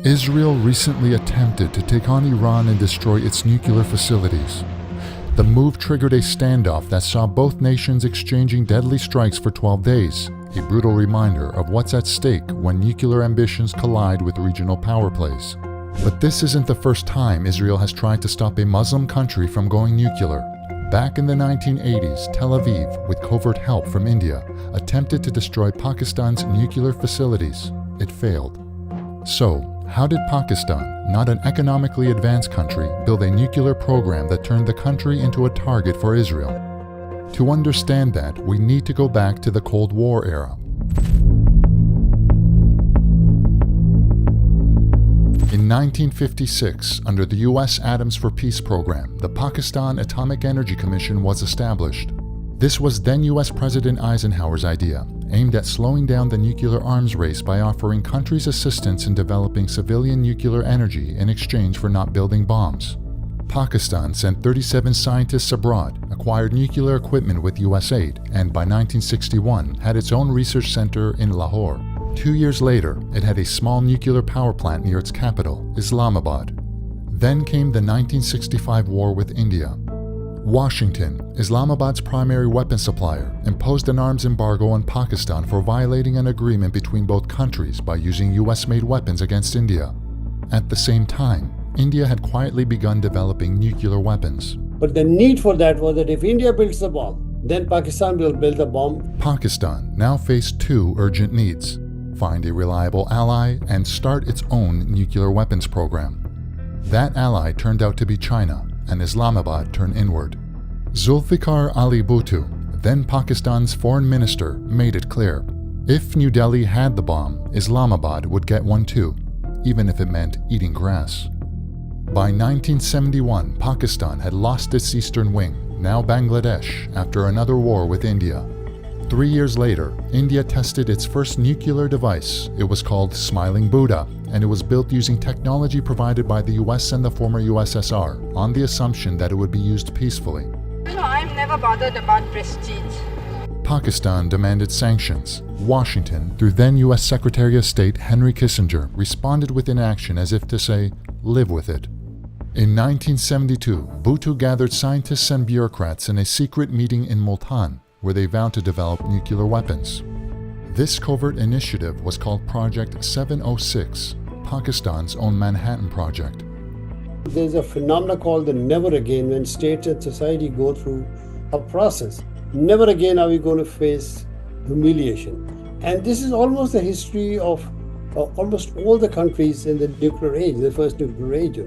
Israel recently attempted to take on Iran and destroy its nuclear facilities. The move triggered a standoff that saw both nations exchanging deadly strikes for 12 days, a brutal reminder of what's at stake when nuclear ambitions collide with regional power plays. But this isn't the first time Israel has tried to stop a Muslim country from going nuclear. Back in the 1980s, Tel Aviv, with covert help from India, attempted to destroy Pakistan's nuclear facilities. It failed. So, how did Pakistan, not an economically advanced country, build a nuclear program that turned the country into a target for Israel? To understand that, we need to go back to the Cold War era. In 1956, under the U.S. Atoms for Peace program, the Pakistan Atomic Energy Commission was established. This was then U.S. President Eisenhower's idea, aimed at slowing down the nuclear arms race by offering countries assistance in developing civilian nuclear energy in exchange for not building bombs. Pakistan sent 37 scientists abroad, acquired nuclear equipment with U.S. aid, and by 1961 had its own research center in Lahore. 2 years later, it had a small nuclear power plant near its capital, Islamabad. Then came the 1965 war with India. Washington, Islamabad's primary weapon supplier, imposed an arms embargo on Pakistan for violating an agreement between both countries by using US-made weapons against India. At the same time, India had quietly begun developing nuclear weapons. But the need for that was that if India builds the bomb, then Pakistan will build a bomb. Pakistan now faced two urgent needs: find a reliable ally and start its own nuclear weapons program. That ally turned out to be China, and Islamabad turned inward. Zulfiqar Ali Bhutto, then Pakistan's foreign minister, made it clear: if New Delhi had the bomb, Islamabad would get one too, even if it meant eating grass. By 1971, Pakistan had lost its eastern wing, now Bangladesh, after another war with India. 3 years later, India tested its first nuclear device. It was called Smiling Buddha, and it was built using technology provided by the US and the former USSR, on the assumption that it would be used peacefully. I'm never bothered about prestige. Pakistan demanded sanctions. Washington, through then US Secretary of State Henry Kissinger, responded with inaction as if to say, live with it. In 1972, Bhutto gathered scientists and bureaucrats in a secret meeting in Multan, where they vowed to develop nuclear weapons. This covert initiative was called Project 706, Pakistan's own Manhattan Project. There's a phenomenon called the never again when states and society go through a process. Never again are we going to face humiliation. And this is almost the history of almost all the countries in the nuclear age, the first nuclear age,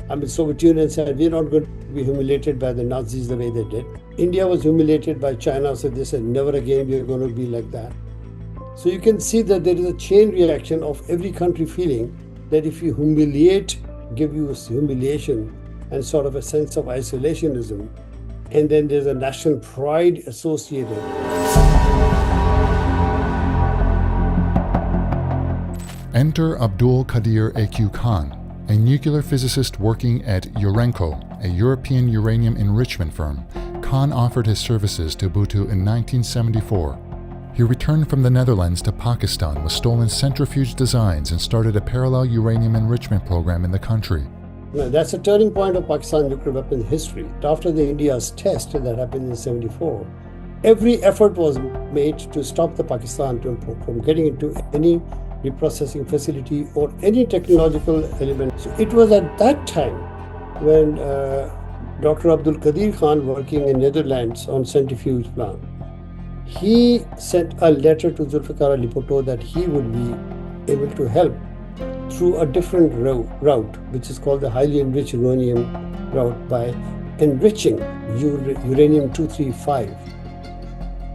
I mean, Soviet Union said, we're not going to be humiliated by the Nazis the way they did. India was humiliated by China, so they said, never again we're going to be like that. So you can see that there is a chain reaction of every country feeling that if you humiliate, give you humiliation and sort of a sense of isolationism, and then there's a national pride associated. Enter Abdul Qadeer A.Q. Khan, a nuclear physicist working at Urenco, a European uranium enrichment firm. Khan offered his services to Bhutto in 1974. He returned from the Netherlands to Pakistan with stolen centrifuge designs and started a parallel uranium enrichment program in the country. Now, that's a turning point of Pakistan nuclear weapons history. After the India's test that happened in 1974, every effort was made to stop the Pakistan from getting into any reprocessing facility or any technological element. So it was at that time when Dr. Abdul Qadeer Khan, working in Netherlands on centrifuge plant, he sent a letter to Zulfiqar Ali Bhutto that he would be able to help through a different route, which is called the highly enriched uranium route, by enriching uranium-235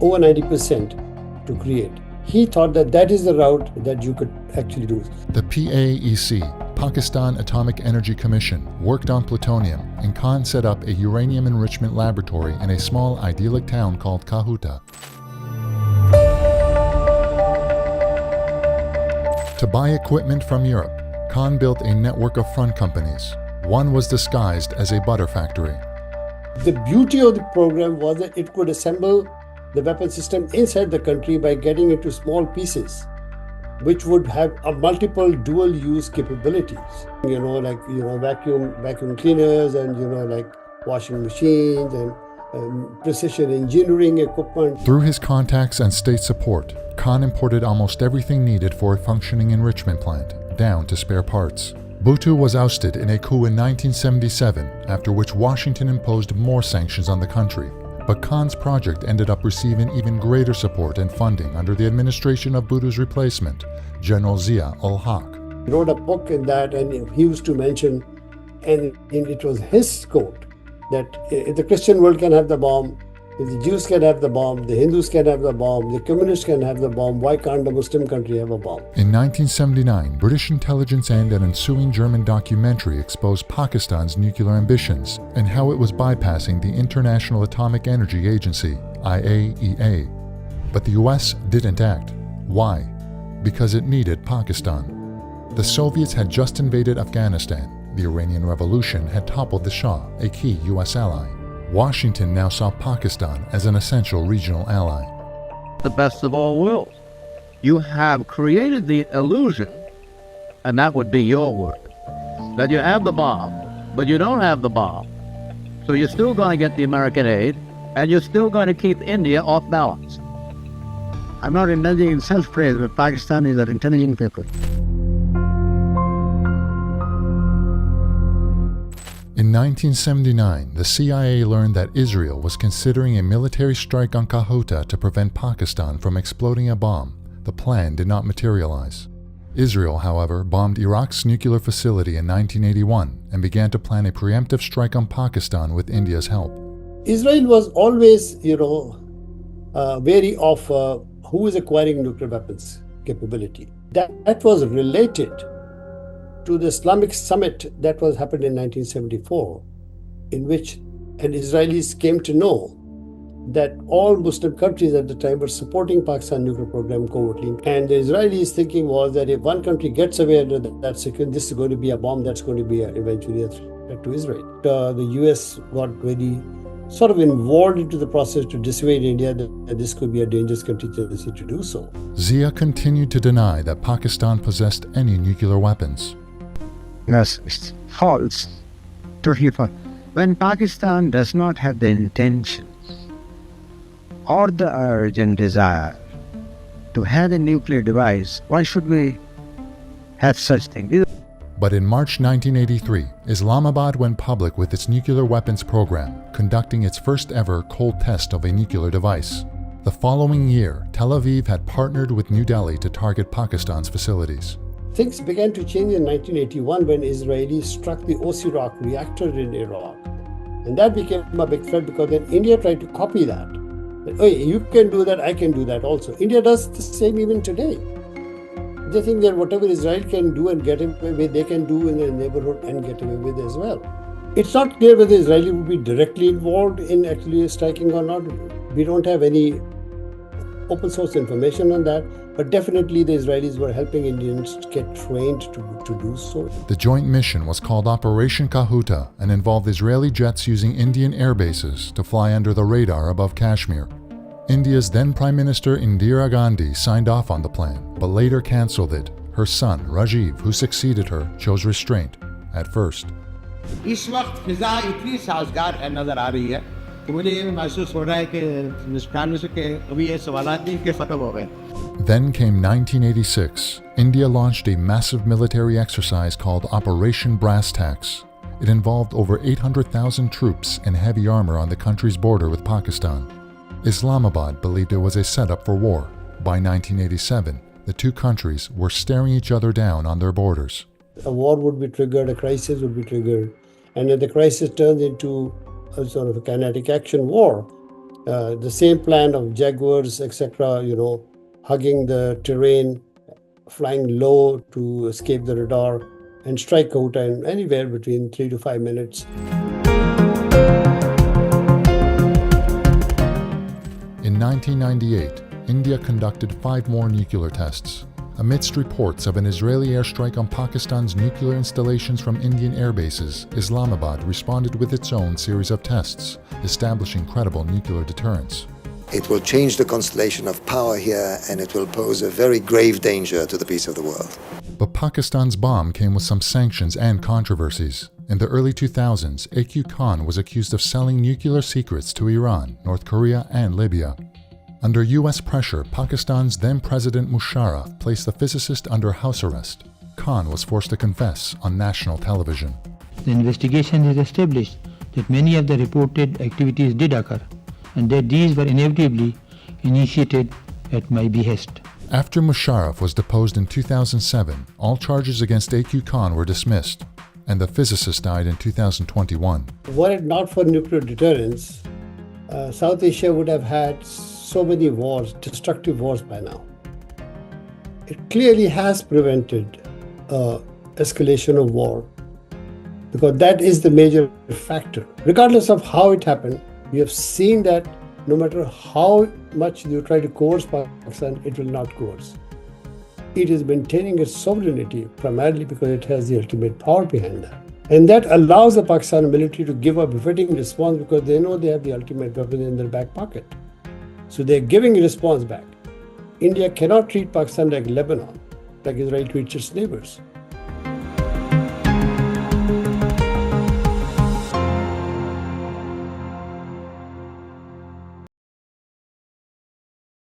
over 90% to create. He thought that that is the route that you could actually do. The PAEC, Pakistan Atomic Energy Commission, worked on plutonium, and Khan set up a uranium enrichment laboratory in a small idyllic town called Kahuta. To buy equipment from Europe, Khan built a network of front companies. One was disguised as a butter factory. The beauty of the program was that it could assemble the weapon system inside the country by getting into small pieces. which would have a multiple dual use capabilities, vacuum cleaners and, like washing machines and precision engineering equipment. Through his contacts and state support, Khan imported almost everything needed for a functioning enrichment plant, down to spare parts. Bhutto was ousted in a coup in 1977, after which Washington imposed more sanctions on the country. But Khan's project ended up receiving even greater support and funding under the administration of Bhutto's replacement, General Zia-ul-Haq. He wrote a book in that, and he used to mention, and it was his quote, that if the Christian world can have the bomb, if the Jews can have the bomb, the Hindus can have the bomb, the communists can have the bomb, why can't a Muslim country have a bomb? In 1979, British intelligence and an ensuing German documentary exposed Pakistan's nuclear ambitions and how it was bypassing the International Atomic Energy Agency, IAEA. But the US didn't act. Why? Because it needed Pakistan. The Soviets had just invaded Afghanistan. The Iranian Revolution had toppled the Shah, a key US ally. Washington now saw Pakistan as an essential regional ally. The best of all worlds. You have created the illusion, and that would be your word, that you have the bomb, but you don't have the bomb. So you're still going to get the American aid, and you're still going to keep India off balance. I'm not indulging in self-praise, but Pakistan is an intelligent people. In 1979, the CIA learned that Israel was considering a military strike on Kahuta to prevent Pakistan from exploding a bomb. The plan did not materialize. Israel, however, bombed Iraq's nuclear facility in 1981 and began to plan a preemptive strike on Pakistan with India's help. Israel was always, wary of who is acquiring nuclear weapons capability. That was related to the Islamic summit that was happened in 1974, in which Israelis came to know that all Muslim countries at the time were supporting Pakistan nuclear program covertly. And the Israelis thinking was that if one country gets away under that second, this is going to be a bomb that's going to be eventually a threat to Israel. The US got very sort of involved into the process to dissuade India that this could be a dangerous contingency to do so. Zia continued to deny that Pakistan possessed any nuclear weapons. Yes, it's false. When Pakistan does not have the intention or the urgent desire to have a nuclear device, why should we have such things? But in March 1983, Islamabad went public with its nuclear weapons program, conducting its first ever cold test of a nuclear device. The following year, Tel Aviv had partnered with New Delhi to target Pakistan's facilities. Things began to change in 1981 when Israelis struck the Osirak reactor in Iraq. And that became a big threat because then India tried to copy that. Oh, you can do that, I can do that also. India does the same even today. They think that whatever Israel can do and get away with, they can do in their neighborhood and get away with as well. It's not clear whether Israel would be directly involved in actually striking or not. We don't have any open source information on that, but definitely the Israelis were helping Indians get trained to do so. The joint mission was called Operation Kahuta and involved Israeli jets using Indian air bases to fly under the radar above Kashmir. India's then Prime Minister Indira Gandhi signed off on the plan, but later cancelled it. Her son, Rajiv, who succeeded her, chose restraint at first. इस वक्त फिजा इतनी साजगार है नजर आ रही है कि मुझे ये महसूस हो रहा है कि हिंदुस्तान में से कि अभी ये सवालात नहीं के खत्म हो गए. Then came 1986. India launched a massive military exercise called Operation Brass Tacks. It involved over 800,000 troops and heavy armor on the country's border with Pakistan. Islamabad believed it was a setup for war. By 1987, the two countries were staring each other down on their borders. A war would be triggered, a crisis would be triggered, and if the crisis turns into a sort of a kinetic action war, the same plan of Jaguars, etc., hugging the terrain, flying low to escape the radar, and strike Kahuta in anywhere between 3 to 5 minutes. In 1998, India conducted 5 more nuclear tests. Amidst reports of an Israeli airstrike on Pakistan's nuclear installations from Indian air bases, Islamabad responded with its own series of tests, establishing credible nuclear deterrence. It will change the constellation of power here, and it will pose a very grave danger to the peace of the world. But Pakistan's bomb came with some sanctions and controversies. In the early 2000s, A.Q. Khan was accused of selling nuclear secrets to Iran, North Korea, and Libya. Under U.S. pressure, Pakistan's then-President Musharraf placed the physicist under house arrest. Khan was forced to confess on national television. The investigation has established that many of the reported activities did occur, and that these were inevitably initiated at my behest. After Musharraf was deposed in 2007, all charges against A.Q. Khan were dismissed, and the physicist died in 2021. Were it not for nuclear deterrence, South Asia would have had so many wars, destructive wars by now. It clearly has prevented escalation of war, because that is the major factor. Regardless of how it happened, we have seen that no matter how much you try to coerce Pakistan, it will not coerce. It is maintaining its sovereignty primarily because it has the ultimate power behind that. And that allows the Pakistan military to give a befitting response because they know they have the ultimate weapon in their back pocket. So they're giving a response back. India cannot treat Pakistan like Lebanon, like Israel treats its neighbors.